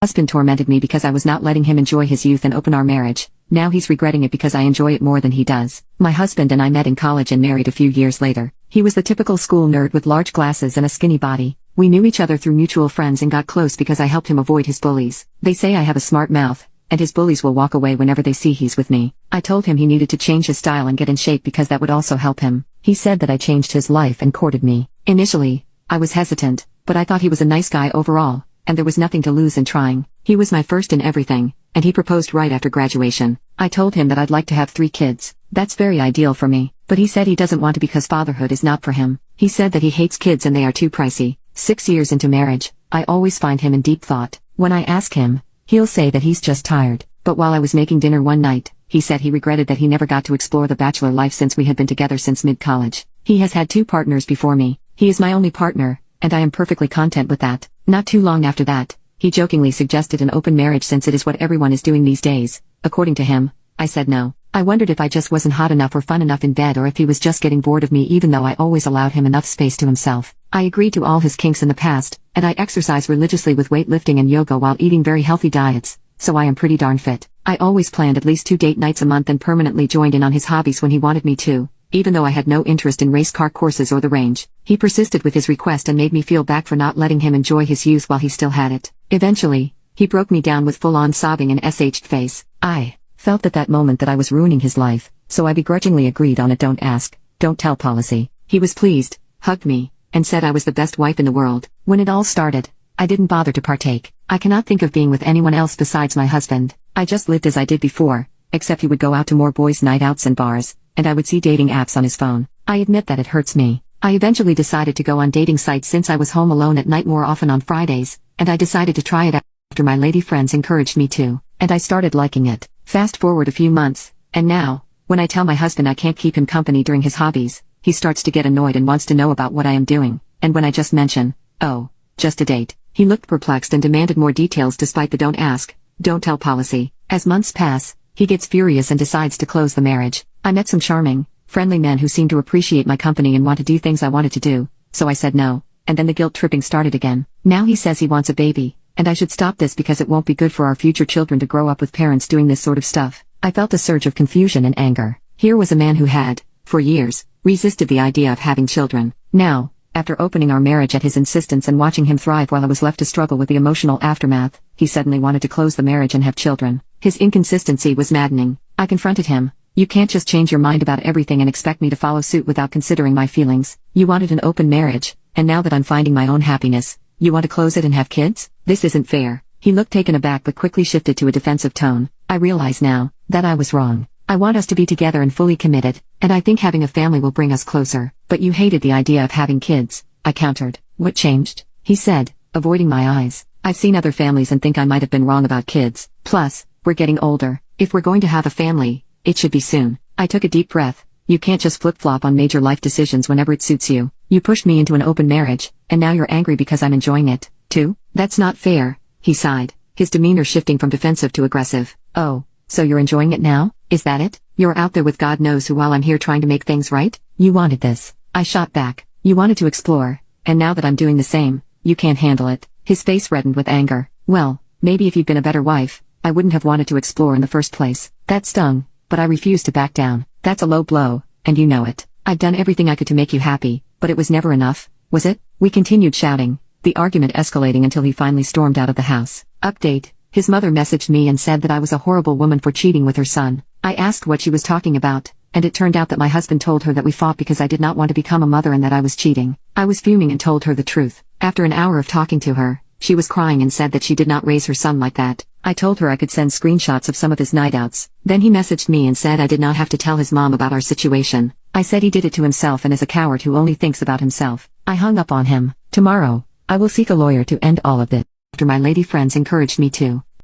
husband tormented me because I was not letting him enjoy his youth and open our marriage. Now he's regretting it because I enjoy it more than he does. My husband and I met in college and married a few years later. He was the typical school nerd with large glasses and a skinny body. We knew each other through mutual friends and got close because I helped him avoid his bullies. They say I have a smart mouth, and his bullies will walk away whenever they see he's with me. I told him he needed to change his style and get in shape because that would also help him. He said that I changed his life and courted me. Initially, I was hesitant, but I thought he was a nice guy overall, and there was nothing to lose in trying. He was my first in everything, and he proposed right after graduation. I told him that I'd like to have 3 kids. That's very ideal for me, but he said he doesn't want to because fatherhood is not for him. He said that he hates kids and they are too pricey. 6 years into marriage, I always find him in deep thought. When I ask him, he'll say that he's just tired. But while I was making dinner one night, he said he regretted that he never got to explore the bachelor life since we had been together since mid-college. He has had 2 partners before me. He is my only partner, and I am perfectly content with that. Not too long after that, he jokingly suggested an open marriage since it is what everyone is doing these days. According to him, I said no. I wondered if I just wasn't hot enough or fun enough in bed or if he was just getting bored of me even though I always allowed him enough space to himself. I agreed to all his kinks in the past, and I exercise religiously with weightlifting and yoga while eating very healthy diets, so I am pretty darn fit. I always planned at least 2 date nights a month and permanently joined in on his hobbies when he wanted me to, even though I had no interest in race car courses or the range. He persisted with his request and made me feel bad for not letting him enjoy his youth while he still had it. Eventually, he broke me down with full-on sobbing and sh'd face. I felt at that moment that I was ruining his life, so I begrudgingly agreed on a don't ask, don't tell policy. He was pleased, hugged me, and said I was the best wife in the world. When it all started, I didn't bother to partake. I cannot think of being with anyone else besides my husband. I just lived as I did before, except he would go out to more boys' night outs and bars, and I would see dating apps on his phone. I admit that it hurts me. I eventually decided to go on dating sites since I was home alone at night more often on Fridays, and I decided to try it out after my lady friends encouraged me to, and I started liking it. Fast forward a few months, and now, when I tell my husband I can't keep him company during his hobbies, he starts to get annoyed and wants to know about what I am doing, and when I just mention, oh, just a date, he looked perplexed and demanded more details despite the don't ask, don't tell policy. As months pass, he gets furious and decides to close the marriage. I met some charming, friendly men who seemed to appreciate my company and want to do things I wanted to do, so I said no, and then the guilt tripping started again. Now he says he wants a baby, and I should stop this because it won't be good for our future children to grow up with parents doing this sort of stuff. I felt a surge of confusion and anger. Here was a man who had, for years, resisted the idea of having children. Now, after opening our marriage at his insistence and watching him thrive while I was left to struggle with the emotional aftermath, he suddenly wanted to close the marriage and have children. His inconsistency was maddening. I confronted him. You can't just change your mind about everything and expect me to follow suit without considering my feelings. You wanted an open marriage, and now that I'm finding my own happiness, you want to close it and have kids? This isn't fair. He looked taken aback but quickly shifted to a defensive tone. I realize now that I was wrong. I want us to be together and fully committed, and I think having a family will bring us closer. But you hated the idea of having kids, I countered. What changed? He said, avoiding my eyes. I've seen other families and think I might have been wrong about kids. Plus, we're getting older. If we're going to have a family, it should be soon. I took a deep breath. You can't just flip-flop on major life decisions whenever it suits you. You pushed me into an open marriage, and now you're angry because I'm enjoying it, too? That's not fair, he sighed, his demeanor shifting from defensive to aggressive. Oh, so you're enjoying it now? Is that it? You're out there with God knows who while I'm here trying to make things right? You wanted this. I shot back. You wanted to explore, and now that I'm doing the same, you can't handle it. His face reddened with anger. Well, maybe if you'd been a better wife, I wouldn't have wanted to explore in the first place. That stung, but I refused to back down. That's a low blow, and you know it. I'd done everything I could to make you happy, but it was never enough, was it? We continued shouting, the argument escalating until he finally stormed out of the house. Update, his mother messaged me and said that I was a horrible woman for cheating with her son. I asked what she was talking about, and it turned out that my husband told her that we fought because I did not want to become a mother and that I was cheating. I was fuming and told her the truth. After an hour of talking to her, she was crying and said that she did not raise her son like that. I told her I could send screenshots of some of his night outs. Then he messaged me and said I did not have to tell his mom about our situation. I said he did it to himself and is a coward who only thinks about himself. I hung up on him. Tomorrow, I will seek a lawyer to end all of this, after my lady friends encouraged me to.